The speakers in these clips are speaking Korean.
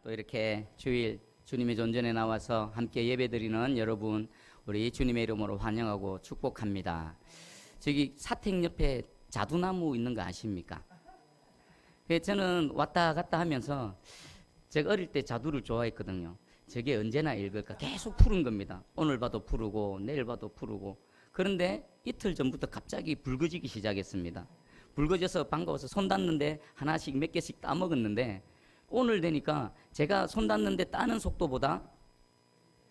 또 이렇게 주일 주님의 존전에 나와서 함께 예배드리는 여러분, 우리 주님의 이름으로 환영하고 축복합니다. 저기 사택 옆에 자두나무 있는 거 아십니까? 저는 왔다 갔다 하면서 제가 어릴 때 자두를 좋아했거든요. 저게 언제나 읽을까 계속 푸른 겁니다. 오늘 봐도 푸르고 내일 봐도 푸르고. 그런데 이틀 전부터 갑자기 붉어지기 시작했습니다. 붉어져서 반가워서 손 닿는데 하나씩 몇 개씩 따먹었는데, 오늘 되니까 제가 손 닿는데 따는 속도보다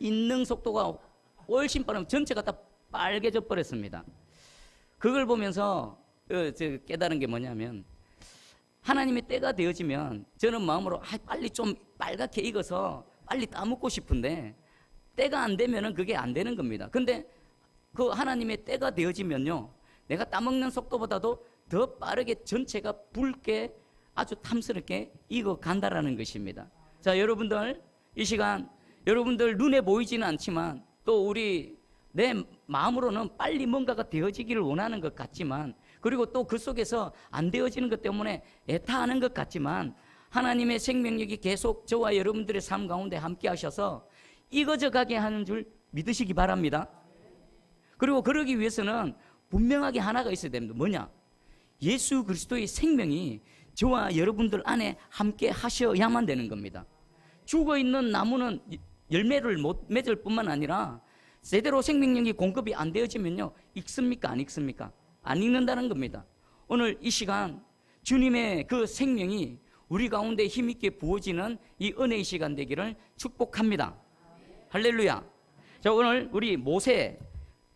익는 속도가 훨씬 빠르면 전체가 다 빨개져 버렸습니다. 그걸 보면서 깨달은 게 뭐냐면, 하나님의 때가 되어지면 저는 마음으로 빨리 좀 빨갛게 익어서 빨리 따먹고 싶은데, 때가 안 되면은 그게 안 되는 겁니다. 근데 그 하나님의 때가 되어지면요, 내가 따먹는 속도보다도 더 빠르게 전체가 붉게 아주 탐스럽게 익어 간다라는 것입니다. 자, 여러분들 이 시간 여러분들 눈에 보이지는 않지만 또 우리 내 마음으로는 빨리 뭔가가 되어지기를 원하는 것 같지만, 그리고 또 그 속에서 안 되어지는 것 때문에 애타하는 것 같지만, 하나님의 생명력이 계속 저와 여러분들의 삶 가운데 함께 하셔서 익어져 가게 하는 줄 믿으시기 바랍니다. 그리고 그러기 위해서는 분명하게 하나가 있어야 됩니다. 뭐냐? 예수 그리스도의 생명이 저와 여러분들 안에 함께 하셔야만 되는 겁니다. 죽어있는 나무는 열매를 못 맺을 뿐만 아니라 제대로 생명력이 공급이 안 되어지면요, 익습니까? 안 익습니까? 안 익는다는 겁니다. 오늘 이 시간 주님의 그 생명이 우리 가운데 힘있게 부어지는 이 은혜의 시간 되기를 축복합니다. 할렐루야. 자, 오늘 우리 모세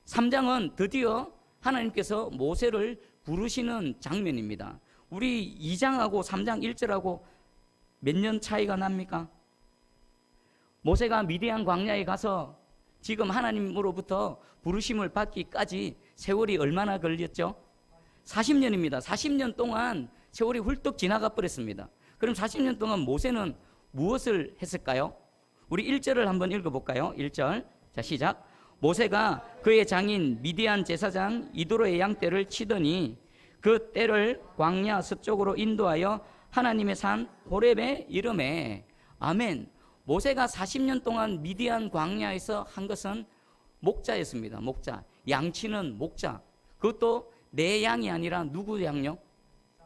3장은 드디어 하나님께서 모세를 부르시는 장면입니다. 우리 2장하고 3장 1절하고 몇 년 차이가 납니까? 모세가 미디안 광야에 가서 지금 하나님으로부터 부르심을 받기까지 세월이 얼마나 걸렸죠? 40년입니다. 40년 동안 세월이 훌떡 지나가 버렸습니다. 그럼 40년 동안 모세는 무엇을 했을까요? 우리 1절을 한번 읽어볼까요? 1절. 자, 시작. 모세가 그의 장인 미디안 제사장 이도로의 양떼를 치더니 그 떼를 광야 서쪽으로 인도하여 하나님의 산 호렙에 이르매. 아멘. 모세가 40년 동안 미디안 광야에서 한 것은 목자였습니다. 목자. 양치는 목자. 그것도 내 양이 아니라 누구 양요?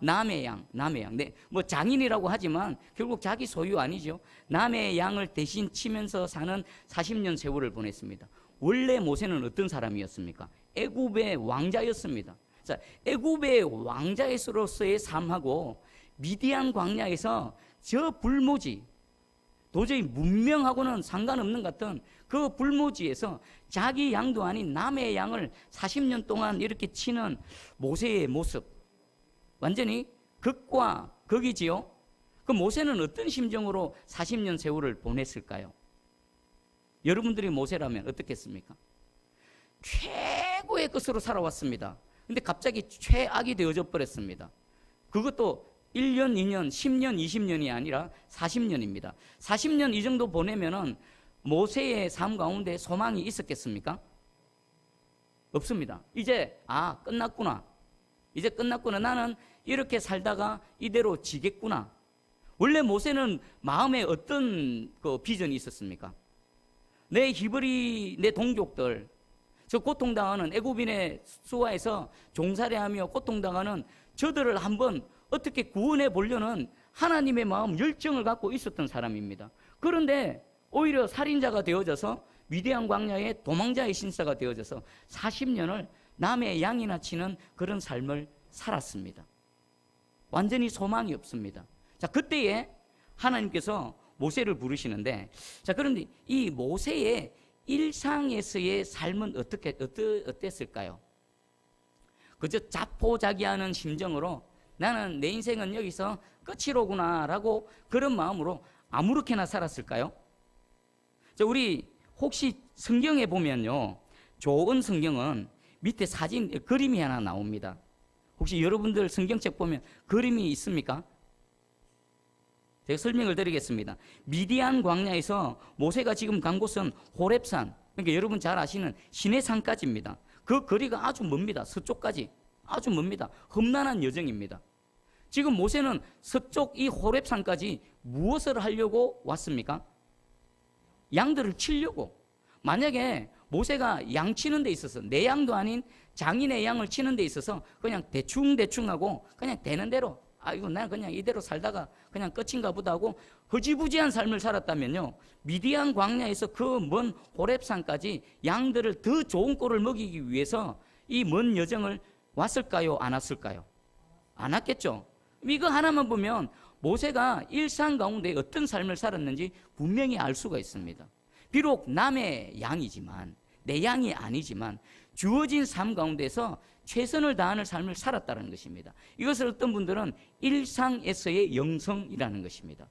남의 양. 네, 뭐 장인이라고 하지만 결국 자기 소유 아니죠. 남의 양을 대신 치면서 사는 40년 세월을 보냈습니다. 원래 모세는 어떤 사람이었습니까? 애굽의 왕자였습니다. 자, 애굽의 왕자로서의 삶하고 미디안 광야에서 저 불모지, 도저히 문명하고는 상관없는 것 같은 그 불모지에서 자기 양도 아닌 남의 양을 40년 동안 이렇게 치는 모세의 모습, 완전히 극과 극이지요. 그 모세는 어떤 심정으로 40년 세월을 보냈을까요? 여러분들이 모세라면 어떻겠습니까? 최고의 것으로 살아왔습니다. 근데 갑자기 최악이 되어져 버렸습니다. 그것도 1년, 2년, 10년, 20년이 아니라 40년입니다. 40년 이 정도 보내면은 모세의 삶 가운데 소망이 있었겠습니까? 없습니다. 이제 끝났구나. 이제 끝났구나. 나는 이렇게 살다가 이대로 지겠구나. 원래 모세는 마음에 어떤 그 비전이 있었습니까? 내 히브리, 내 동족들, 저 고통당하는 애굽인의 수하에서 종살이하며 고통당하는 저들을 한번 어떻게 구원해 보려는 하나님의 마음, 열정을 갖고 있었던 사람입니다. 그런데 오히려 살인자가 되어져서 미디안 광야의 도망자의 신사가 되어져서 40년을 남의 양이나 치는 그런 삶을 살았습니다. 완전히 소망이 없습니다. 자, 그때에 하나님께서 모세를 부르시는데, 자, 그런데 이 모세의 일상에서의 삶은 어땠을까요? 그저 자포자기하는 심정으로 나는 내 인생은 여기서 끝이로구나 라고 그런 마음으로 아무렇게나 살았을까요? 자, 우리 혹시 성경에 보면요, 좋은 성경은 밑에 사진, 그림이 하나 나옵니다. 혹시 여러분들 성경책 보면 그림이 있습니까? 제가 설명을 드리겠습니다. 미디안 광야에서 모세가 지금 간 곳은 호렙산, 그러니까 여러분 잘 아시는 시내산까지입니다. 그 거리가 아주 멉니다. 서쪽까지 아주 멉니다. 험난한 여정입니다. 지금 모세는 서쪽 이 호렙산까지 무엇을 하려고 왔습니까? 양들을 치려고. 만약에 모세가 양 치는 데 있어서 내 양도 아닌 장인의 양을 치는 데 있어서 그냥 대충 하고 그냥 되는 대로 이거 난 그냥 이대로 살다가 그냥 끝인가 보다 하고 허지부지한 삶을 살았다면요, 미디안 광야에서 그 먼 호렙산까지 양들을 더 좋은 꼴을 먹이기 위해서 이 먼 여정을 왔을까요? 안 왔을까요? 안 왔겠죠. 이거 하나만 보면 모세가 일상 가운데 어떤 삶을 살았는지 분명히 알 수가 있습니다. 비록 남의 양이지만, 내 양이 아니지만 주어진 삶 가운데서 최선을 다하는 삶을 살았다는 것입니다. 이것을 어떤 분들은 일상에서의 영성이라는 것입니다.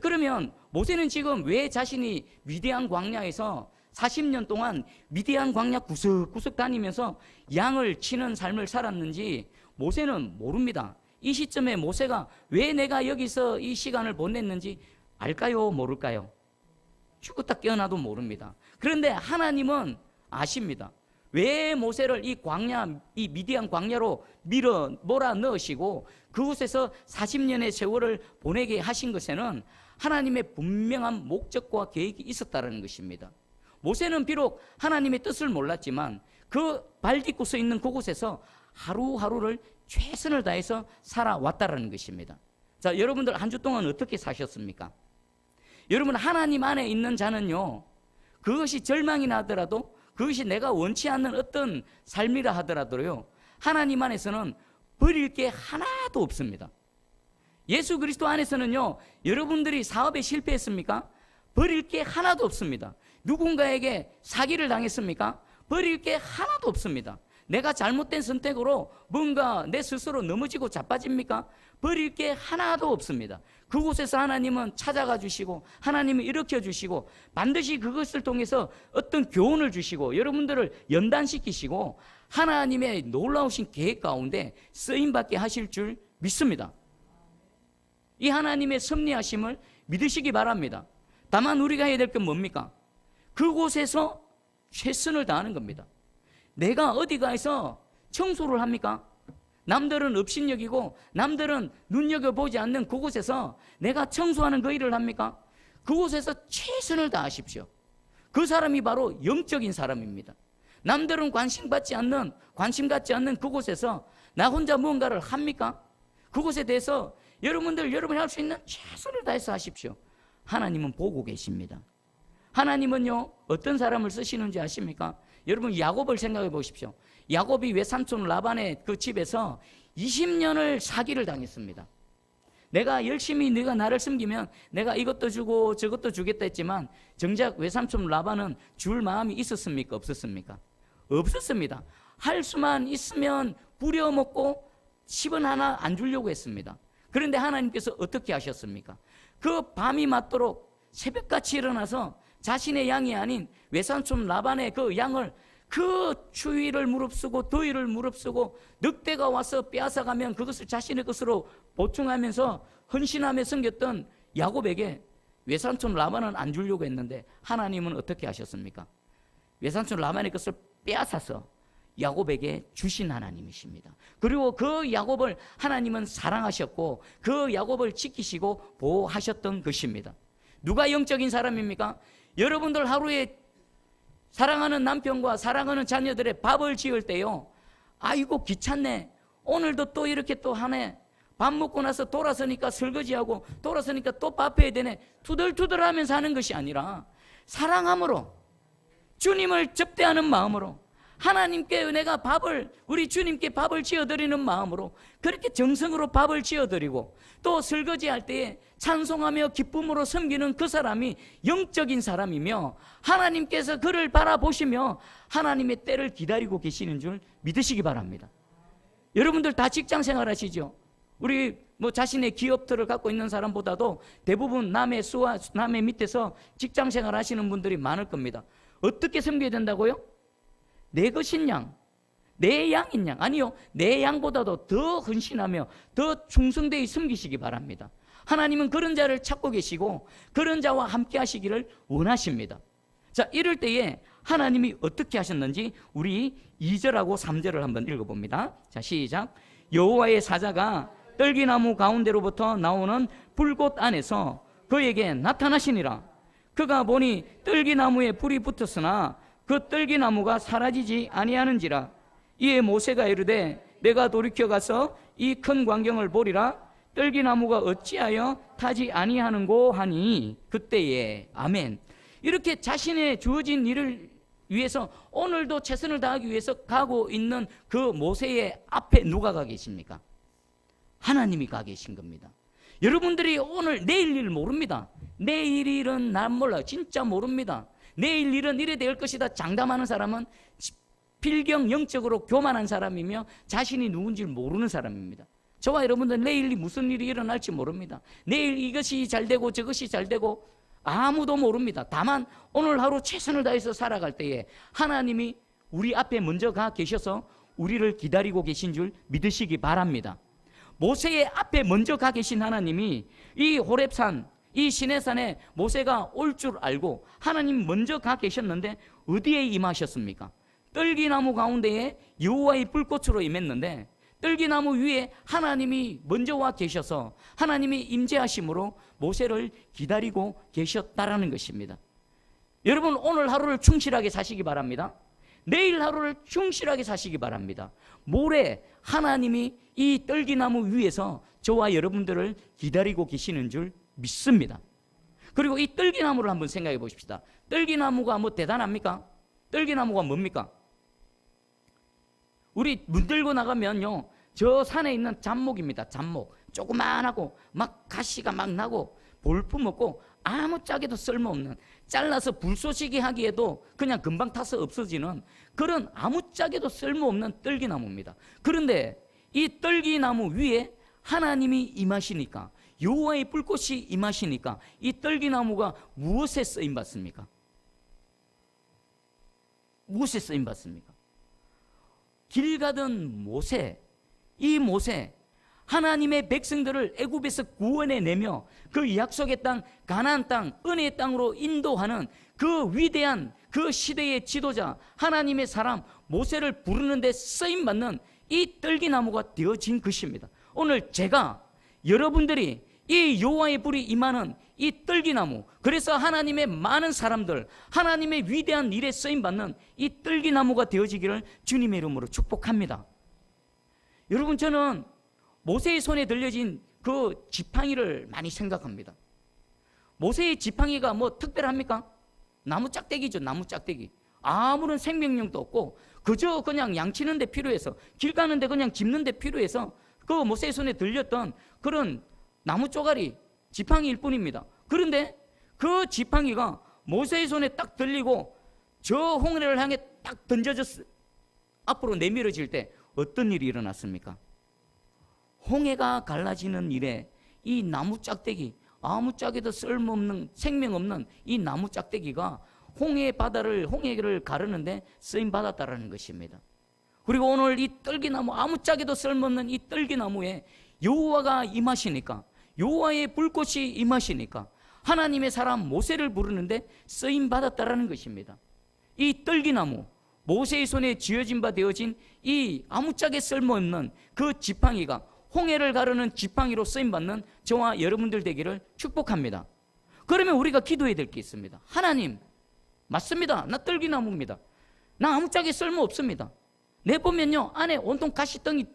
그러면 모세는 지금 왜 자신이 미디안 광야에서 40년 동안 미디안 광야 구석구석 다니면서 양을 치는 삶을 살았는지 모세는 모릅니다. 이 시점에 모세가 왜 내가 여기서 이 시간을 보냈는지 알까요? 모를까요? 죽었다 깨어나도 모릅니다. 그런데 하나님은 아십니다. 왜 모세를 이 광야, 이 미디안 광야로 몰아 넣으시고 그곳에서 40년의 세월을 보내게 하신 것에는 하나님의 분명한 목적과 계획이 있었다는 것입니다. 모세는 비록 하나님의 뜻을 몰랐지만 그 발 딛고 서 있는 그곳에서 하루하루를 최선을 다해서 살아왔다는 것입니다. 자, 여러분들 한 주 동안 어떻게 사셨습니까? 여러분, 하나님 안에 있는 자는요, 그것이 절망이 나더라도, 그것이 내가 원치 않는 어떤 삶이라 하더라도요, 하나님 안에서는 버릴 게 하나도 없습니다. 예수 그리스도 안에서는요, 여러분들이 사업에 실패했습니까? 버릴 게 하나도 없습니다. 누군가에게 사기를 당했습니까? 버릴 게 하나도 없습니다. 내가 잘못된 선택으로 뭔가 내 스스로 넘어지고 자빠집니까? 버릴 게 하나도 없습니다. 그곳에서 하나님은 찾아가 주시고 하나님은 일으켜 주시고 반드시 그것을 통해서 어떤 교훈을 주시고 여러분들을 연단시키시고 하나님의 놀라우신 계획 가운데 쓰임받게 하실 줄 믿습니다. 이 하나님의 섭리하심을 믿으시기 바랍니다. 다만 우리가 해야 될 건 뭡니까? 그곳에서 최선을 다하는 겁니다. 내가 어디 가서 청소를 합니까? 남들은 업신여기고 남들은 눈여겨보지 않는 그곳에서 내가 청소하는 그 일을 합니까? 그곳에서 최선을 다하십시오. 그 사람이 바로 영적인 사람입니다. 남들은 관심 갖지 않는 그곳에서 나 혼자 무언가를 합니까? 그곳에 대해서 여러분이 할 수 있는 최선을 다해서 하십시오. 하나님은 보고 계십니다. 하나님은요, 어떤 사람을 쓰시는지 아십니까? 여러분, 야곱을 생각해 보십시오. 야곱이 외삼촌 라반의 그 집에서 20년을 사기를 당했습니다. 내가 열심히 네가 나를 섬기면 내가 이것도 주고 저것도 주겠다 했지만 정작 외삼촌 라반은 줄 마음이 있었습니까? 없었습니까? 없었습니다. 할 수만 있으면 부려먹고 10원 하나 안 주려고 했습니다. 그런데 하나님께서 어떻게 하셨습니까? 그 밤이 맞도록 새벽같이 일어나서 자신의 양이 아닌 외삼촌 라반의 그 양을 그 추위를 무릅쓰고 더위를 무릅쓰고 늑대가 와서 빼앗아가면 그것을 자신의 것으로 보충하면서 헌신하며 섬겼던 야곱에게 외삼촌 라반은 안 주려고 했는데 하나님은 어떻게 하셨습니까? 외삼촌 라반의 것을 빼앗아서 야곱에게 주신 하나님이십니다. 그리고 그 야곱을 하나님은 사랑하셨고 그 야곱을 지키시고 보호하셨던 것입니다. 누가 영적인 사람입니까? 여러분들 하루에 사랑하는 남편과 사랑하는 자녀들의 밥을 지을 때요, 아이고 귀찮네, 오늘도 또 이렇게 또 하네, 밥 먹고 나서 돌아서니까 설거지하고 돌아서니까 또 밥 해야 되네, 투덜투덜하면서 하는 것이 아니라 사랑함으로, 주님을 접대하는 마음으로, 하나님께 내가 우리 주님께 밥을 지어드리는 마음으로 그렇게 정성으로 밥을 지어드리고 또 설거지할 때에 찬송하며 기쁨으로 섬기는 그 사람이 영적인 사람이며 하나님께서 그를 바라보시며 하나님의 때를 기다리고 계시는 줄 믿으시기 바랍니다. 여러분들 다 직장 생활 하시죠? 우리 자신의 기업들을 갖고 있는 사람보다도 대부분 남의 밑에서 직장 생활 하시는 분들이 많을 겁니다. 어떻게 섬겨야 된다고요? 내 것인 양, 내 양인 양, 아니요, 내 양보다도 더 헌신하며 더 충성되이 섬기시기 바랍니다. 하나님은 그런 자를 찾고 계시고 그런 자와 함께 하시기를 원하십니다. 자, 이럴 때에 하나님이 어떻게 하셨는지 우리 2절하고 3절을 한번 읽어봅니다. 자, 시작. 여호와의 사자가 떨기나무 가운데로부터 나오는 불꽃 안에서 그에게 나타나시니라. 그가 보니 떨기나무에 불이 붙었으나 그 떨기나무가 사라지지 아니하는지라. 이에 모세가 이르되 내가 돌이켜 가서 이 큰 광경을 보리라. 떨기나무가 어찌하여 타지 아니하는고 하니 그때에 아멘. 이렇게 자신의 주어진 일을 위해서 오늘도 최선을 다하기 위해서 가고 있는 그 모세의 앞에 누가 가 계십니까? 하나님이 가 계신 겁니다. 여러분들이 오늘 내일 일 모릅니다. 내일 일은 난 몰라요. 진짜 모릅니다. 내일 일은 이래 될 것이다 장담하는 사람은 필경 영적으로 교만한 사람이며 자신이 누군지 모르는 사람입니다. 저와 여러분들 내일 무슨 일이 일어날지 모릅니다. 내일 이것이 잘 되고 저것이 잘 되고 아무도 모릅니다. 다만 오늘 하루 최선을 다해서 살아갈 때에 하나님이 우리 앞에 먼저 가 계셔서 우리를 기다리고 계신 줄 믿으시기 바랍니다. 모세의 앞에 먼저 가 계신 하나님이 이 호렙산, 이 시내산에 모세가 올 줄 알고 하나님 먼저 가 계셨는데 어디에 임하셨습니까? 떨기나무 가운데에 여호와의 불꽃으로 임했는데 떨기나무 위에 하나님이 먼저 와 계셔서 하나님이 임재하심으로 모세를 기다리고 계셨다라는 것입니다. 여러분 오늘 하루를 충실하게 사시기 바랍니다. 내일 하루를 충실하게 사시기 바랍니다. 모레 하나님이 이 떨기나무 위에서 저와 여러분들을 기다리고 계시는 줄 믿습니다. 그리고 이 떨기나무를 한번 생각해 보십시다. 떨기나무가 뭐 대단합니까? 떨기나무가 뭡니까? 우리 문 들고 나가면요 저 산에 있는 잡목입니다. 잡목 조그만하고 막 가시가 막 나고 볼품 없고 아무짝에도 쓸모없는, 잘라서 불쏘시개 하기에도 그냥 금방 타서 없어지는 그런 아무짝에도 쓸모없는 떨기나무입니다. 그런데 이 떨기나무 위에 하나님이 임하시니까, 여호와의 불꽃이 임하시니까 이 떨기나무가 무엇에 쓰임받습니까? 무엇에 쓰임받습니까? 길 가던 모세, 이 모세 하나님의 백성들을 애굽에서 구원해내며 그 약속의 땅, 가나안 땅, 은혜의 땅으로 인도하는 그 위대한 그 시대의 지도자, 하나님의 사람 모세를 부르는 데 쓰임받는 이 떨기나무가 되어진 것입니다. 오늘 제가 여러분들이 이 여호와의 불이 임하는 이 떨기나무, 그래서 하나님의 많은 사람들, 하나님의 위대한 일에 쓰임받는 이 떨기나무가 되어지기를 주님의 이름으로 축복합니다. 여러분, 저는 모세의 손에 들려진 그 지팡이를 많이 생각합니다. 모세의 지팡이가 뭐 특별합니까? 나무 짝대기죠. 나무 짝대기. 아무런 생명력도 없고 그저 그냥 양치는 데 필요해서, 길 가는 데 그냥 짚는 데 필요해서 그 모세의 손에 들렸던 그런 나무 쪼가리 지팡이일 뿐입니다. 그런데 그 지팡이가 모세의 손에 딱 들리고 저 홍해를 향해 딱 던져졌어, 앞으로 내밀어질 때 어떤 일이 일어났습니까? 홍해가 갈라지는 일에 이 나무 짝대기, 아무 짝에도 쓸모없는, 생명 없는 이 나무 짝대기가 홍해를 가르는데 쓰임받았다라는 것입니다. 그리고 오늘 이 떨기나무, 아무 짝에도 쓸모없는 이 떨기나무에 여호와가 임하시니까, 여호와의 불꽃이 임하시니까 하나님의 사람 모세를 부르는데 쓰임받았다라는 것입니다. 이 떨기나무, 모세의 손에 쥐어진 바 되어진 이 아무짝에 쓸모없는 그 지팡이가 홍해를 가르는 지팡이로 쓰임받는 저와 여러분들 되기를 축복합니다. 그러면 우리가 기도해야 될 게 있습니다. 하나님, 맞습니다. 나 떨기나무입니다. 나 아무짝에 쓸모없습니다. 내보면요 안에 온통 가시덩이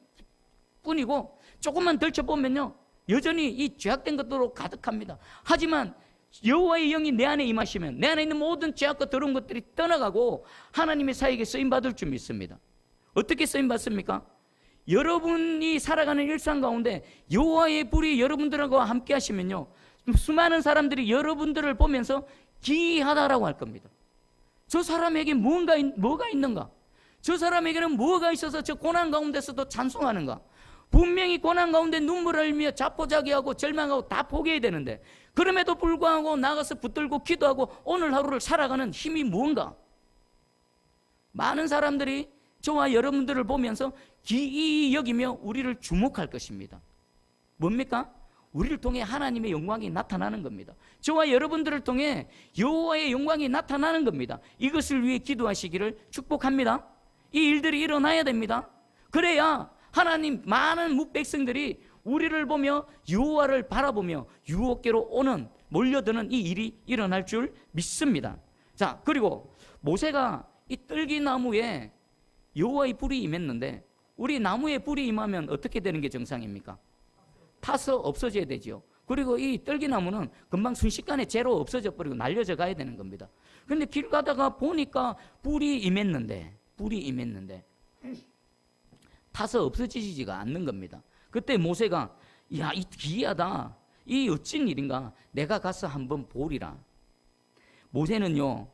뿐이고 조금만 덜쳐보면요 여전히 이 죄악된 것들로 가득합니다. 하지만 여호와의 영이 내 안에 임하시면 내 안에 있는 모든 죄악과 더러운 것들이 떠나가고 하나님의 사역에 쓰임받을 줄 믿습니다. 어떻게 쓰임받습니까? 여러분이 살아가는 일상 가운데 여호와의 불이 여러분들과 함께 하시면요 수많은 사람들이 여러분들을 보면서 기이하다라고 할 겁니다. 저 사람에게 뭐가 있는가? 저 사람에게는 뭐가 있어서 저 고난 가운데서도 찬송하는가? 분명히 고난 가운데 눈물을 흘리며 자포자기하고 절망하고 다 포기해야 되는데 그럼에도 불구하고 나가서 붙들고 기도하고 오늘 하루를 살아가는 힘이 뭔가? 많은 사람들이 저와 여러분들을 보면서 기이히 여기며 우리를 주목할 것입니다. 뭡니까? 우리를 통해 하나님의 영광이 나타나는 겁니다. 저와 여러분들을 통해 여호와의 영광이 나타나는 겁니다. 이것을 위해 기도하시기를 축복합니다. 이 일들이 일어나야 됩니다. 그래야 하나님 많은 백성들이 우리를 보며 여호와를 바라보며 유혹계로 오는 몰려드는 이 일이 일어날 줄 믿습니다. 자, 그리고 모세가 이 떨기나무에 여호와의 불이 임했는데, 우리 나무에 불이 임하면 어떻게 되는 게 정상입니까? 타서 없어져야 되죠. 그리고 이 떨기나무는 금방 순식간에 재로 없어져 버리고 날려져 가야 되는 겁니다. 그런데 길 가다가 보니까 불이 임했는데 타서 없어지지가 않는 겁니다. 그때 모세가 야, 이 기이하다, 이 어찐 일인가, 내가 가서 한번 보리라. 모세는요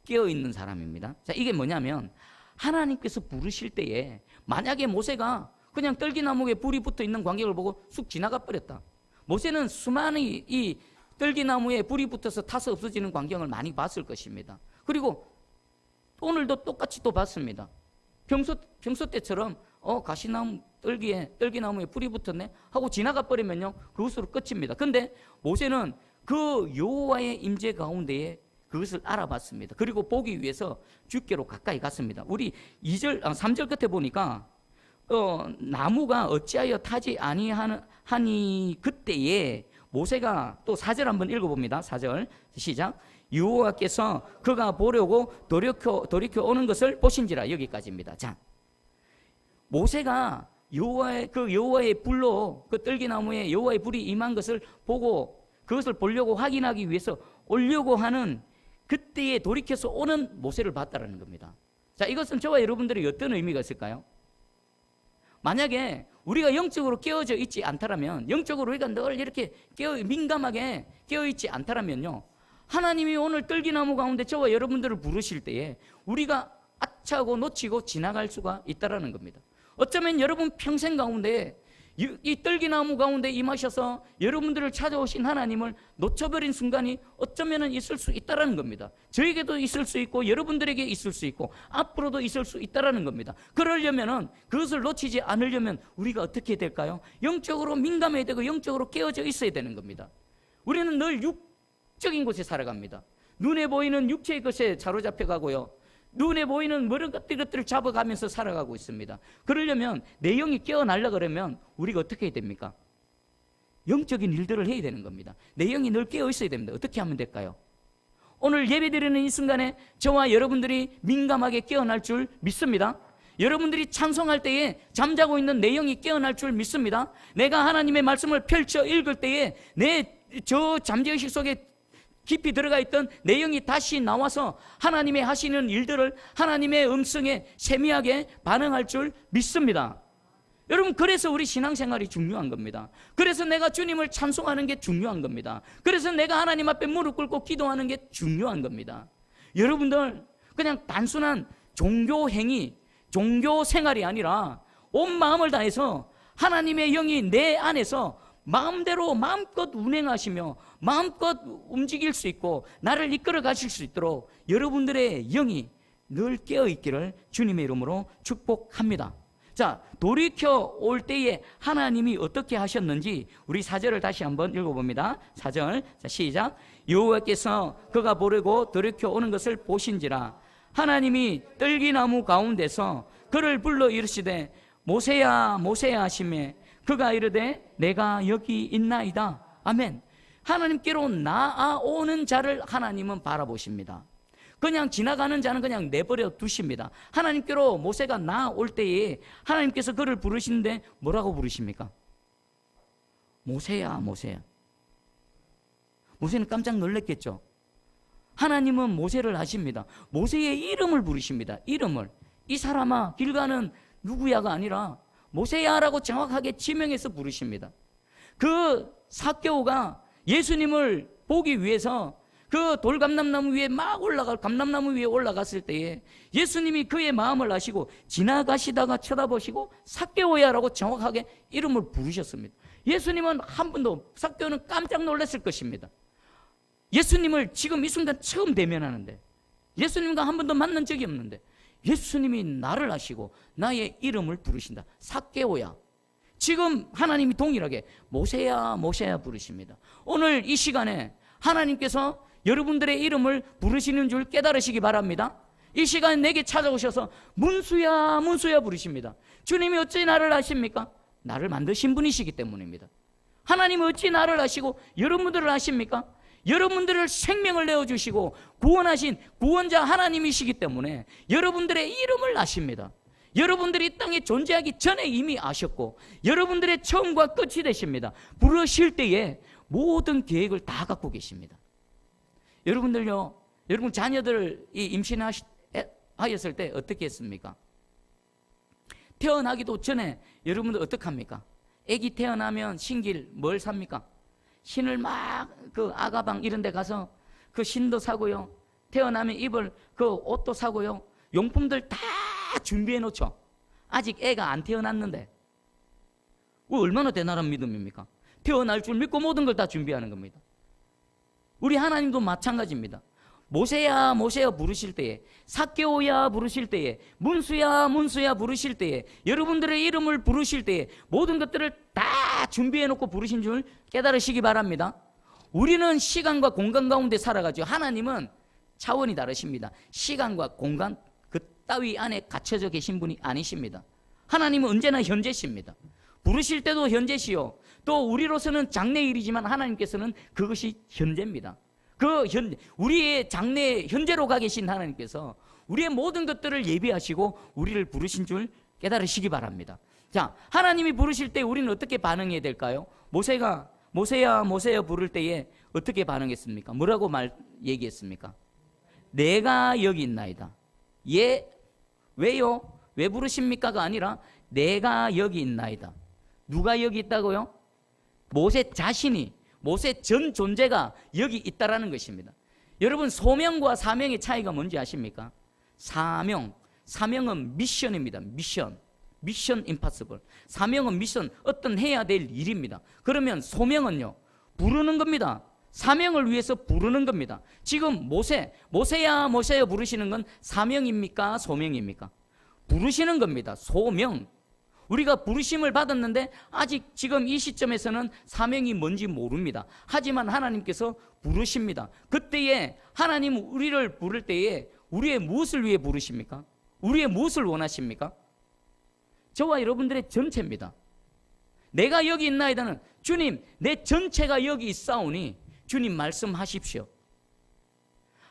깨어있는 사람입니다. 자, 이게 뭐냐면 하나님께서 부르실 때에 만약에 모세가 그냥 떨기나무에 불이 붙어 있는 광경을 보고 쑥 지나가 버렸다, 모세는 수많은 이 떨기나무에 불이 붙어서 타서 없어지는 광경을 많이 봤을 것입니다. 그리고 오늘도 똑같이 또 봤습니다. 평소 때처럼 가시나무 떨기나무에 불이 붙었네 하고 지나가 버리면요 그것으로 끝입니다. 근데 모세는 그 여호와의 임재 가운데에 그것을 알아봤습니다. 그리고 보기 위해서 주께로 가까이 갔습니다. 우리 3절 끝에 보니까 나무가 어찌하여 타지 아니하니 그때에 모세가 또 4절 한번 읽어봅니다. 4절 시작. 여호와께서 그가 보려고 돌이켜 오는 것을 보신지라. 여기까지입니다. 자, 모세가 여호와의 불로 그 떨기나무에 여호와의 불이 임한 것을 보고 그것을 보려고 확인하기 위해서 오려고 하는 그때에 돌이켜서 오는 모세를 봤다라는 겁니다. 자, 이것은 저와 여러분들이 어떤 의미가 있을까요? 만약에 우리가 영적으로 깨어져 있지 않다라면, 영적으로 우리가 늘 이렇게 민감하게 깨어있지 않다라면요, 하나님이 오늘 떨기나무 가운데 저와 여러분들을 부르실 때에 우리가 아차하고 놓치고 지나갈 수가 있다라는 겁니다. 어쩌면 여러분 평생 가운데 이 떨기나무 가운데 임하셔서 여러분들을 찾아오신 하나님을 놓쳐버린 순간이 어쩌면 있을 수 있다라는 겁니다. 저에게도 있을 수 있고 여러분들에게 있을 수 있고 앞으로도 있을 수 있다라는 겁니다. 그러려면은, 그것을 놓치지 않으려면 우리가 어떻게 될까요? 영적으로 민감해야 되고 영적으로 깨어져 있어야 되는 겁니다. 우리는 늘 육적인 곳에 살아갑니다. 눈에 보이는 육체의 것에 사로잡혀 가고요, 눈에 보이는 모든 것들을 잡아가면서 살아가고 있습니다. 그러려면 내 영이 깨어나려고 그러면 우리가 어떻게 해야 됩니까? 영적인 일들을 해야 되는 겁니다. 내 영이 늘 깨어 있어야 됩니다. 어떻게 하면 될까요? 오늘 예배드리는 이 순간에 저와 여러분들이 민감하게 깨어날 줄 믿습니다. 여러분들이 찬송할 때에 잠자고 있는 내 영이 깨어날 줄 믿습니다. 내가 하나님의 말씀을 펼쳐 읽을 때에 내 저 잠재의식 속에 깊이 들어가 있던 내용이 다시 나와서 하나님의 하시는 일들을 하나님의 음성에 세미하게 반응할 줄 믿습니다. 여러분, 그래서 우리 신앙생활이 중요한 겁니다. 그래서 내가 주님을 찬송하는 게 중요한 겁니다. 그래서 내가 하나님 앞에 무릎 꿇고 기도하는 게 중요한 겁니다. 여러분들 그냥 단순한 종교 행위, 종교 생활이 아니라 온 마음을 다해서 하나님의 영이 내 안에서 마음대로 마음껏 운행하시며 마음껏 움직일 수 있고 나를 이끌어 가실 수 있도록 여러분들의 영이 늘 깨어있기를 주님의 이름으로 축복합니다. 자, 돌이켜 올 때에 하나님이 어떻게 하셨는지 우리 4절을 다시 한번 읽어봅니다. 4절, 자, 시작. 여호와께서 그가 보려고 돌이켜 오는 것을 보신지라. 하나님이 떨기나무 가운데서 그를 불러 이르시되 모세야 모세야 하시매 그가 이르되 내가 여기 있나이다. 아멘. 하나님께로 나아오는 자를 하나님은 바라보십니다. 그냥 지나가는 자는 그냥 내버려 두십니다. 하나님께로 모세가 나아올 때에 하나님께서 그를 부르시는데 뭐라고 부르십니까? 모세야 모세야. 모세는 깜짝 놀랐겠죠. 하나님은 모세를 아십니다. 모세의 이름을 부르십니다. 이름을. 이 사람아 길 가는 누구야가 아니라 모세야라고 정확하게 지명해서 부르십니다. 그 삭개오가 예수님을 보기 위해서 그 돌감람나무 위에 감람나무 위에 올라갔을 때에 예수님이 그의 마음을 아시고 지나가시다가 쳐다보시고 삭개오야라고 정확하게 이름을 부르셨습니다. 예수님은 한 번도, 삭개오는 깜짝 놀랐을 것입니다. 예수님을 지금 이 순간 처음 대면하는데, 예수님과 한 번도 만난 적이 없는데 예수님이 나를 아시고 나의 이름을 부르신다. 삭개오야. 지금 하나님이 동일하게 모세야 모세야 부르십니다. 오늘 이 시간에 하나님께서 여러분들의 이름을 부르시는 줄 깨달으시기 바랍니다. 이 시간에 내게 찾아오셔서 문수야 문수야 부르십니다. 주님이 어찌 나를 아십니까? 나를 만드신 분이시기 때문입니다. 하나님은 어찌 나를 아시고 여러분들을 아십니까? 여러분들을 생명을 내어주시고 구원하신 구원자 하나님이시기 때문에 여러분들의 이름을 아십니다. 여러분들이 이 땅에 존재하기 전에 이미 아셨고 여러분들의 처음과 끝이 되십니다. 부르실 때에 모든 계획을 다 갖고 계십니다. 여러분들요, 여러분 자녀들이 임신하였을 때 어떻게 했습니까? 태어나기도 전에 여러분들 어떻게 합니까? 아기 태어나면 신길 뭘 삽니까? 신을 막 그 아가방 이런 데 가서 그 신도 사고요, 태어나면 입을 그 옷도 사고요, 용품들 다 준비해 놓죠. 아직 애가 안 태어났는데. 얼마나 대단한 믿음입니까? 태어날 줄 믿고 모든 걸 다 준비하는 겁니다. 우리 하나님도 마찬가지입니다. 모세야 모세야 부르실 때에, 삭개오야 부르실 때에, 문수야 문수야 부르실 때에, 여러분들의 이름을 부르실 때에 모든 것들을 다 준비해 놓고 부르신 줄 깨달으시기 바랍니다. 우리는 시간과 공간 가운데 살아가죠. 하나님은 차원이 다르십니다. 시간과 공간 그 따위 안에 갇혀져 계신 분이 아니십니다. 하나님은 언제나 현재십니다. 부르실 때도 현재시요, 또 우리로서는 장래일이지만 하나님께서는 그것이 현재입니다. 우리의 장래 현재로 가 계신 하나님께서 우리의 모든 것들을 예비하시고 우리를 부르신 줄 깨달으시기 바랍니다. 자, 하나님이 부르실 때 우리는 어떻게 반응해야 될까요? 모세가 모세야 모세야 부를 때에 어떻게 반응했습니까? 뭐라고 얘기했습니까? 내가 여기 있나이다. 왜요? 왜 부르십니까가 아니라 내가 여기 있나이다. 누가 여기 있다고요? 모세 자신이, 모세 전 존재가 여기 있다라는 것입니다. 여러분, 소명과 사명의 차이가 뭔지 아십니까? 사명은 미션입니다. 미션 임파서블. 사명은 미션, 어떤 해야 될 일입니다. 그러면 소명은요, 부르는 겁니다. 사명을 위해서 부르는 겁니다. 지금 모세야 모세야 부르시는 건 사명입니까? 소명입니까? 부르시는 겁니다. 소명. 우리가 부르심을 받았는데 아직 지금 이 시점에서는 사명이 뭔지 모릅니다. 하지만 하나님께서 부르십니다. 그때에 하나님 우리를 부를 때에 우리의 무엇을 위해 부르십니까? 우리의 무엇을 원하십니까? 저와 여러분들의 전체입니다. 내가 여기 있나이다는, 주님 내 전체가 여기 있사오니 주님 말씀하십시오.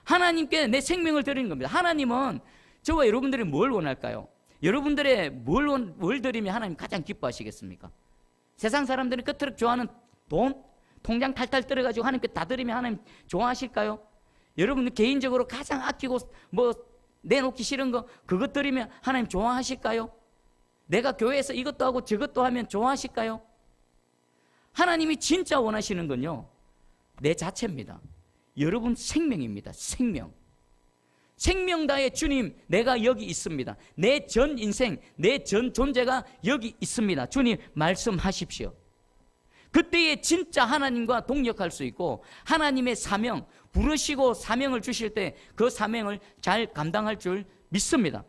하나님께 내 생명을 드리는 겁니다. 하나님은 저와 여러분들이 뭘 원할까요? 여러분들의 뭘 드리면 하나님 가장 기뻐하시겠습니까? 세상 사람들이 끝으로 좋아하는 돈, 통장 탈탈 떨어가지고 하나님께 다 드리면 하나님 좋아하실까요? 여러분들 개인적으로 가장 아끼고 내놓기 싫은 거 그것 드리면 하나님 좋아하실까요? 내가 교회에서 이것도 하고 저것도 하면 좋아하실까요? 하나님이 진짜 원하시는 건요, 내 자체입니다. 여러분 생명입니다. 생명 다해 주님 내가 여기 있습니다. 내 전 인생, 내 전 존재가 여기 있습니다. 주님 말씀하십시오. 그때에 진짜 하나님과 동역할 수 있고 하나님의 사명, 부르시고 사명을 주실 때 그 사명을 잘 감당할 줄 믿습니다.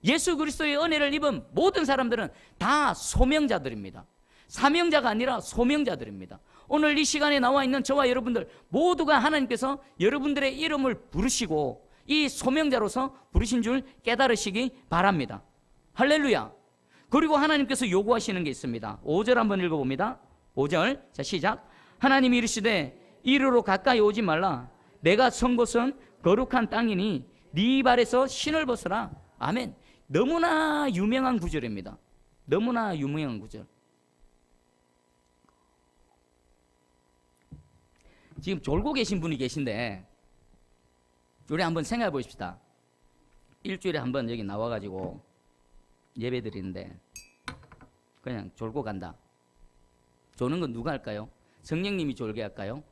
예수 그리스도의 은혜를 입은 모든 사람들은 다 소명자들입니다. 사명자가 아니라 소명자들입니다. 오늘 이 시간에 나와 있는 저와 여러분들 모두가 하나님께서 여러분들의 이름을 부르시고 이 소명자로서 부르신 줄 깨달으시기 바랍니다. 할렐루야. 그리고 하나님께서 요구하시는 게 있습니다. 5절 한번 읽어봅니다. 5절, 자 시작. 하나님이 이르시되 이리로 가까이 오지 말라. 내가 선 곳은 거룩한 땅이니 네 발에서 신을 벗으라. 아멘. 너무나 유명한 구절입니다. 너무나 유명한 구절. 지금 졸고 계신 분이 계신데 우리 한번 생각해 보십시다. 일주일에 한번 여기 나와가지고 예배 드리는데 그냥 졸고 간다. 조는 건 누가 할까요? 성령님이 졸게 할까요?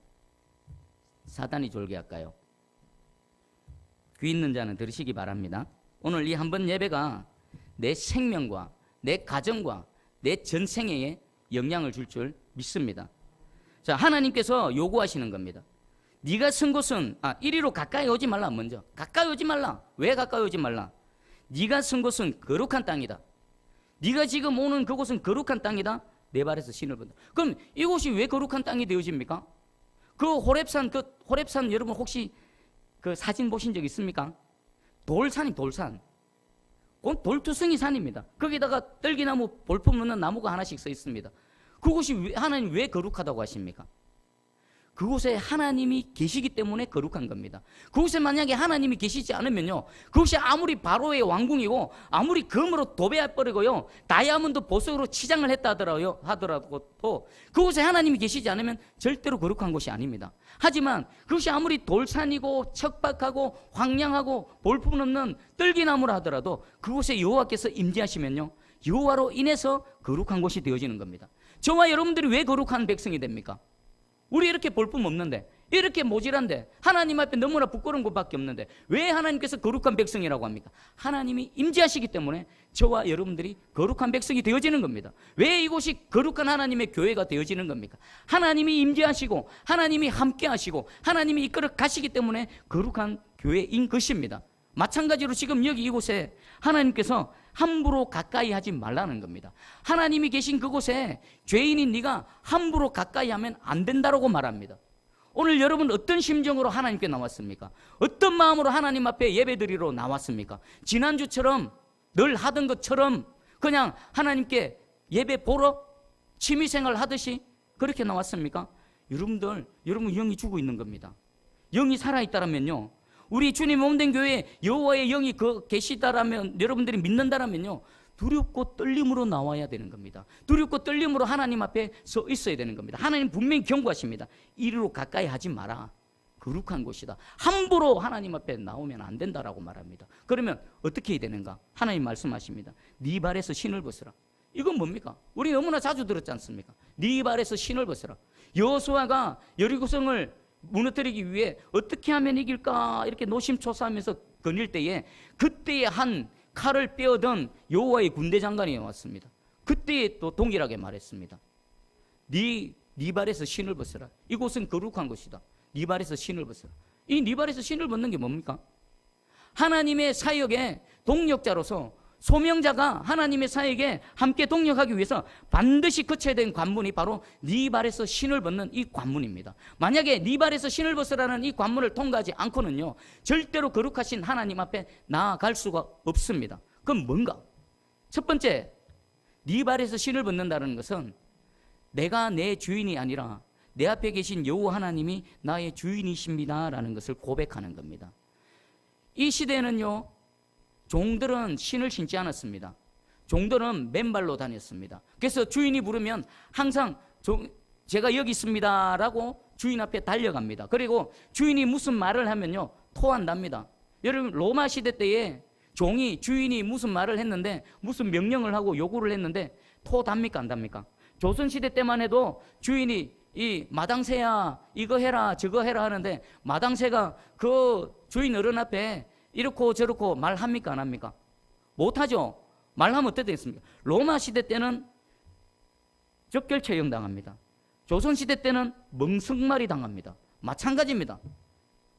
사단이 졸게 할까요? 귀 있는 자는 들으시기 바랍니다. 오늘 이 한 번 예배가 내 생명과 내 가정과 내 전생에 영향을 줄 줄 믿습니다. 자, 하나님께서 요구하시는 겁니다. 네가 쓴 곳은 이리로 가까이 오지 말라. 먼저 가까이 오지 말라. 왜 가까이 오지 말라? 네가 쓴 곳은 거룩한 땅이다. 네가 지금 오는 그곳은 거룩한 땅이다. 내 발에서 신을 본다. 그럼 이곳이 왜 거룩한 땅이 되어집니까? 그 호렙산 여러분 혹시 그 사진 보신 적 있습니까? 돌산이 돌산. 그건 돌투성이 산입니다. 거기다가 떨기나무 볼품 없는 나무가 하나씩 서 있습니다. 그곳이 하나님 왜 거룩하다고 하십니까? 그곳에 하나님이 계시기 때문에 거룩한 겁니다. 그곳에 만약에 하나님이 계시지 않으면요, 그곳이 아무리 바로의 왕궁이고 아무리 금으로 도배해버리고요, 다이아몬드 보석으로 치장을 했다 하더라도 그곳에 하나님이 계시지 않으면 절대로 거룩한 곳이 아닙니다. 하지만 그것이 아무리 돌산이고 척박하고 황량하고 볼품 없는 떨기나무라 하더라도 그곳에 여호와께서 임재하시면요, 여호와로 인해서 거룩한 곳이 되어지는 겁니다. 저와 여러분들이 왜 거룩한 백성이 됩니까? 우리 이렇게 볼품 없는데, 이렇게 모질한데, 하나님 앞에 너무나 부끄러운 것밖에 없는데 왜 하나님께서 거룩한 백성이라고 합니까? 하나님이 임재하시기 때문에 저와 여러분들이 거룩한 백성이 되어지는 겁니다. 왜 이곳이 거룩한 하나님의 교회가 되어지는 겁니까? 하나님이 임재하시고 하나님이 함께 하시고 하나님이 이끌어 가시기 때문에 거룩한 교회인 것입니다. 마찬가지로 지금 여기 이곳에 하나님께서 함부로 가까이 하지 말라는 겁니다. 하나님이 계신 그곳에 죄인인 네가 함부로 가까이 하면 안 된다라고 말합니다. 오늘 여러분 어떤 심정으로 하나님께 나왔습니까? 어떤 마음으로 하나님 앞에 예배드리러 나왔습니까? 지난주처럼 늘 하던 것처럼 그냥 하나님께 예배 보러 취미생활 하듯이 그렇게 나왔습니까? 여러분 영이 죽어 있는 겁니다. 영이 살아있다면요, 우리 주님 몸된 교회에 여호와의 영이 계시다라면, 여러분들이 믿는다라면요, 두렵고 떨림으로 나와야 되는 겁니다. 두렵고 떨림으로 하나님 앞에 서 있어야 되는 겁니다. 하나님 분명히 경고하십니다. 이리로 가까이 하지 마라. 거룩한 곳이다. 함부로 하나님 앞에 나오면 안 된다라고 말합니다. 그러면 어떻게 해야 되는가? 하나님 말씀하십니다. 네 발에서 신을 벗으라. 이건 뭡니까? 우리 너무나 자주 들었지 않습니까? 네 발에서 신을 벗으라. 여호수아가 여리고성을 무너뜨리기 위해 어떻게 하면 이길까 이렇게 노심초사하면서 거닐 때에 그때에 한 칼을 빼어든 여호와의 군대 장관이 왔습니다. 그때에 또 동일하게 말했습니다. 네 발에서 신을 벗어라. 이곳은 거룩한 곳이다. 네 발에서 신을 벗어라. 이 네 발에서 신을 벗는 게 뭡니까? 하나님의 사역의 동력자로서 소명자가 하나님의 사역에 함께 동력하기 위해서 반드시 거쳐야 되는 관문이 바로 네 발에서 신을 벗는 이 관문입니다. 만약에 네 발에서 신을 벗으라는 이 관문을 통과하지 않고는요, 절대로 거룩하신 하나님 앞에 나아갈 수가 없습니다. 그럼 뭔가? 첫 번째, 네 발에서 신을 벗는다는 것은 내가 내 주인이 아니라 내 앞에 계신 여호와 하나님이 나의 주인이십니다라는 것을 고백하는 겁니다. 이 시대에는요, 종들은 신을 신지 않았습니다. 종들은 맨발로 다녔습니다. 그래서 주인이 부르면 항상 제가 여기 있습니다 라고 주인 앞에 달려갑니다. 그리고 주인이 무슨 말을 하면요, 토한답니다. 여러분, 로마 시대 때에 종이 주인이 무슨 말을 했는데, 무슨 명령을 하고 요구를 했는데 토답니까 안 답니까? 조선시대 때만 해도 주인이 이 마당새야 이거 해라 저거 해라 하는데 마당새가 그 주인 어른 앞에 이렇고 저렇고 말합니까 안 합니까? 못하죠. 말하면 어떻게 되겠습니까? 로마 시대 때는 적결 처형당합니다. 조선시대 때는 멍석말이 당합니다. 마찬가지입니다.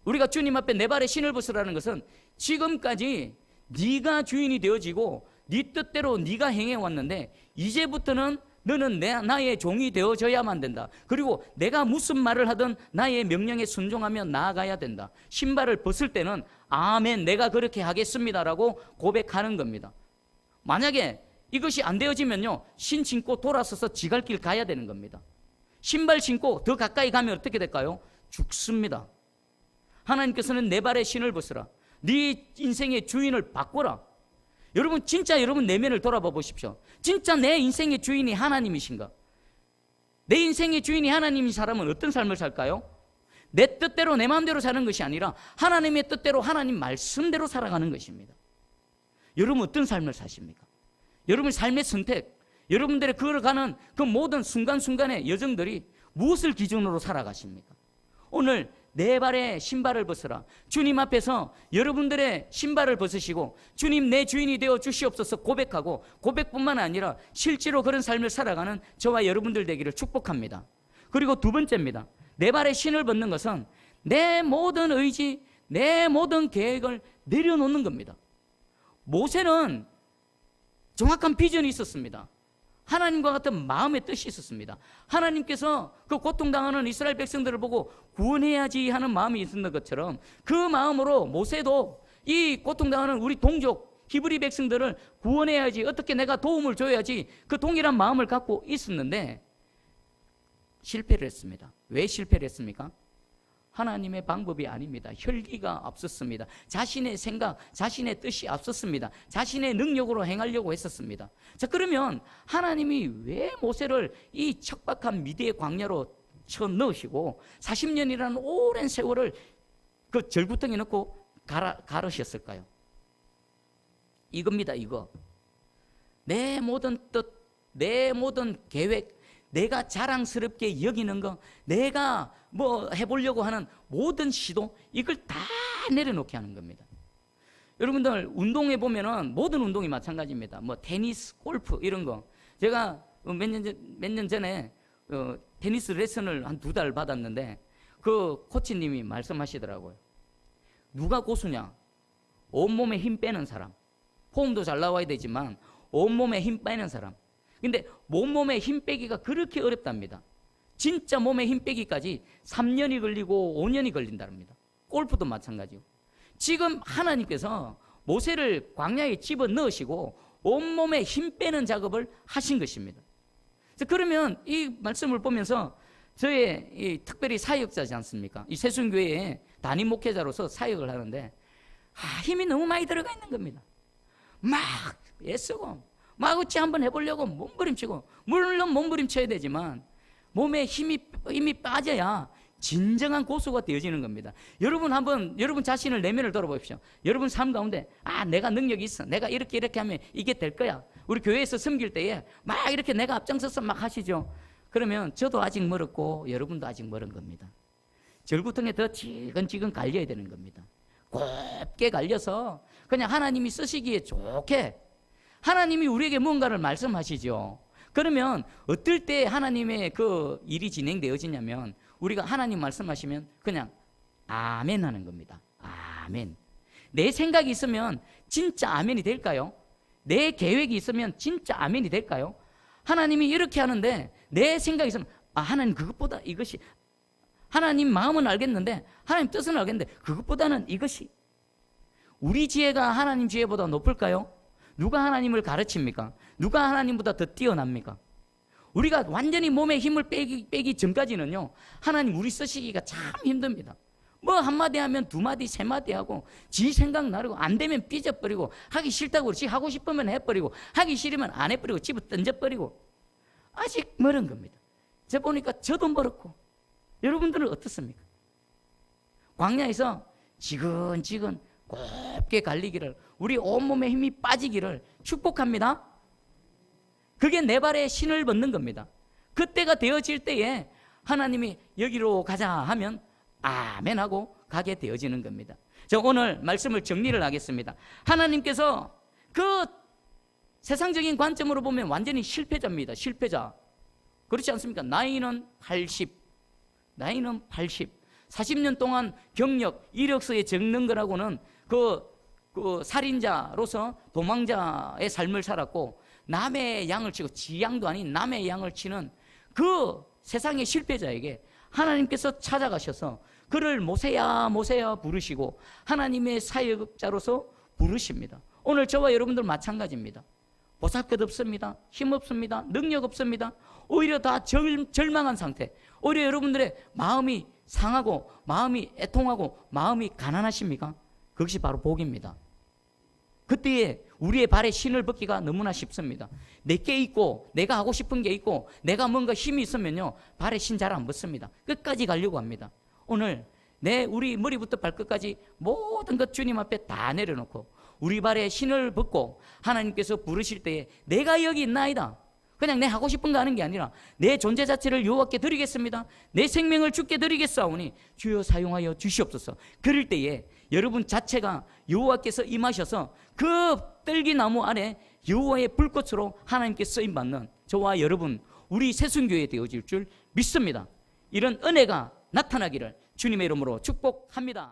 우리가 주님 앞에 내 발에 신을 벗으라는 것은 지금까지 네가 주인이 되어지고 네 뜻대로 네가 행해왔는데 이제부터는 너는 나의 종이 되어져야만 된다. 그리고 내가 무슨 말을 하든 나의 명령에 순종하며 나아가야 된다. 신발을 벗을 때는 아멘 내가 그렇게 하겠습니다라고 고백하는 겁니다. 만약에 이것이 안 되어지면요, 신 신고 돌아서서 지갈 길 가야 되는 겁니다. 신발 신고 더 가까이 가면 어떻게 될까요? 죽습니다. 하나님께서는 내 발에 신을 벗으라. 네 인생의 주인을 바꿔라. 여러분, 진짜 여러분 내면을 돌아봐 보십시오. 진짜 내 인생의 주인이 하나님이신가? 내 인생의 주인이 하나님인 사람은 어떤 삶을 살까요? 내 뜻대로 내 마음대로 사는 것이 아니라 하나님의 뜻대로 하나님 말씀대로 살아가는 것입니다. 여러분 어떤 삶을 사십니까? 여러분 삶의 선택, 여러분들의 걸어가는 그 모든 순간순간의 여정들이 무엇을 기준으로 살아가십니까? 오늘 내 발에 신발을 벗으라. 주님 앞에서 여러분들의 신발을 벗으시고 주님 내 주인이 되어 주시옵소서 고백하고, 고백뿐만 아니라 실제로 그런 삶을 살아가는 저와 여러분들 되기를 축복합니다. 그리고 두 번째입니다. 내 발에 신을 벗는 것은 내 모든 의지, 내 모든 계획을 내려놓는 겁니다. 모세는 정확한 비전이 있었습니다. 하나님과 같은 마음의 뜻이 있었습니다. 하나님께서 그 고통당하는 이스라엘 백성들을 보고 구원해야지 하는 마음이 있었던 것처럼 그 마음으로 모세도 이 고통당하는 우리 동족 히브리 백성들을 구원해야지, 어떻게 내가 도움을 줘야지, 그 동일한 마음을 갖고 있었는데 실패를 했습니다. 왜 실패를 했습니까? 하나님의 방법이 아닙니다. 혈기가 앞섰습니다. 자신의 생각, 자신의 뜻이 앞섰습니다. 자신의 능력으로 행하려고 했었습니다. 자, 그러면 하나님이 왜 모세를 이 척박한 미디의 광야로 쳐 넣으시고 40년이라는 오랜 세월을 그 절구덩이에 넣고 가르셨을까요? 이겁니다. 이거. 내 모든 뜻, 내 모든 계획, 내가 자랑스럽게 여기는 거, 내가 뭐 해보려고 하는 모든 시도, 이걸 다 내려놓게 하는 겁니다. 여러분들 운동해 보면은 모든 운동이 마찬가지입니다. 뭐 테니스, 골프 이런 거. 제가 몇 년 전에 테니스 레슨을 한 2달 받았는데 그 코치님이 말씀하시더라고요. 누가 고수냐? 온몸에 힘 빼는 사람. 폼도 잘 나와야 되지만 온몸에 힘 빼는 사람. 근데 몸에 힘 빼기가 그렇게 어렵답니다. 진짜 몸에 힘 빼기까지 3년이 걸리고 5년이 걸린답니다. 골프도 마찬가지고. 지금 하나님께서 모세를 광야에 집어넣으시고 온몸에 힘 빼는 작업을 하신 것입니다. 그러면 이 말씀을 보면서 저의 특별히 사역자지 않습니까? 이 새순교회에 담임 목회자로서 사역을 하는데 힘이 너무 많이 들어가 있는 겁니다. 막 애쓰고 막 어찌 한번 해보려고 몸부림치고, 물론 몸부림쳐야 되지만 몸에 힘이 빠져야 진정한 고수가 되어지는 겁니다. 여러분 한번 여러분 자신을 내면을 돌아보십시오. 여러분 삶 가운데 내가 능력이 있어, 내가 이렇게 하면 이게 될 거야. 우리 교회에서 섬길 때에 막 이렇게 내가 앞장서서 막 하시죠. 그러면 저도 아직 멀었고 여러분도 아직 멀은 겁니다. 절구통에 더 지근지근 갈려야 되는 겁니다. 곱게 갈려서 그냥 하나님이 쓰시기에 좋게, 하나님이 우리에게 뭔가를 말씀하시죠. 그러면 어떨 때 하나님의 그 일이 진행되어지냐면 우리가 하나님 말씀하시면 그냥 아멘 하는 겁니다. 아멘. 내 생각이 있으면 진짜 아멘이 될까요? 내 계획이 있으면 진짜 아멘이 될까요? 하나님이 이렇게 하는데 내 생각이 있으면 하나님 그것보다 이것이, 하나님 마음은 알겠는데 하나님 뜻은 알겠는데 그것보다는 이것이, 우리 지혜가 하나님 지혜보다 높을까요? 누가 하나님을 가르칩니까? 누가 하나님보다 더 뛰어납니까? 우리가 완전히 몸에 힘을 빼기 전까지는요, 하나님 우리 쓰시기가 참 힘듭니다. 뭐 한마디 하면 2마디, 3마디 하고 지 생각 나르고 안 되면 삐져버리고 하기 싫다고 그러지, 하고 싶으면 해버리고 하기 싫으면 안 해버리고 집어 던져버리고 아직 멀은 겁니다. 저 보니까 저도 멀었고 여러분들은 어떻습니까? 광야에서 지근지근 곱게 갈리기를, 우리 온몸에 힘이 빠지기를 축복합니다. 그게 내 발에 신을 벗는 겁니다. 그때가 되어질 때에 하나님이 여기로 가자 하면 아멘 하고 가게 되어지는 겁니다. 저 오늘 말씀을 정리를 하겠습니다. 하나님께서 그 세상적인 관점으로 보면 완전히 실패자입니다. 실패자. 그렇지 않습니까? 나이는 80. 40년 동안 경력, 이력서에 적는 거라고는 그 살인자로서 도망자의 삶을 살았고 남의 양을 치고, 지 양도 아닌 남의 양을 치는 그 세상의 실패자에게 하나님께서 찾아가셔서 그를 모세야 모세야 부르시고 하나님의 사역자로서 부르십니다. 오늘 저와 여러분들 마찬가지입니다. 보잘것 없습니다. 힘 없습니다. 능력 없습니다. 오히려 다 절망한 상태. 오히려 여러분들의 마음이 상하고 마음이 애통하고 마음이 가난하십니까? 그것이 바로 복입니다. 그때에 우리의 발에 신을 벗기가 너무나 쉽습니다. 내게 있고 내가 하고 싶은 게 있고 내가 뭔가 힘이 있으면요, 발에 신 잘 안 벗습니다. 끝까지 가려고 합니다. 오늘 우리 머리부터 발끝까지 모든 것 주님 앞에 다 내려놓고 우리 발에 신을 벗고 하나님께서 부르실 때에 내가 여기 있나이다. 그냥 내 하고 싶은 거 하는 게 아니라 내 존재 자체를 여호와께 드리겠습니다. 내 생명을 주께 드리겠사오니 주여 사용하여 주시옵소서. 그럴 때에 여러분 자체가 여호와께서 임하셔서 그 떨기나무 아래 여호와의 불꽃으로 하나님께 쓰임받는 저와 여러분, 우리 새순교회 되어질 줄 믿습니다. 이런 은혜가 나타나기를 주님의 이름으로 축복합니다.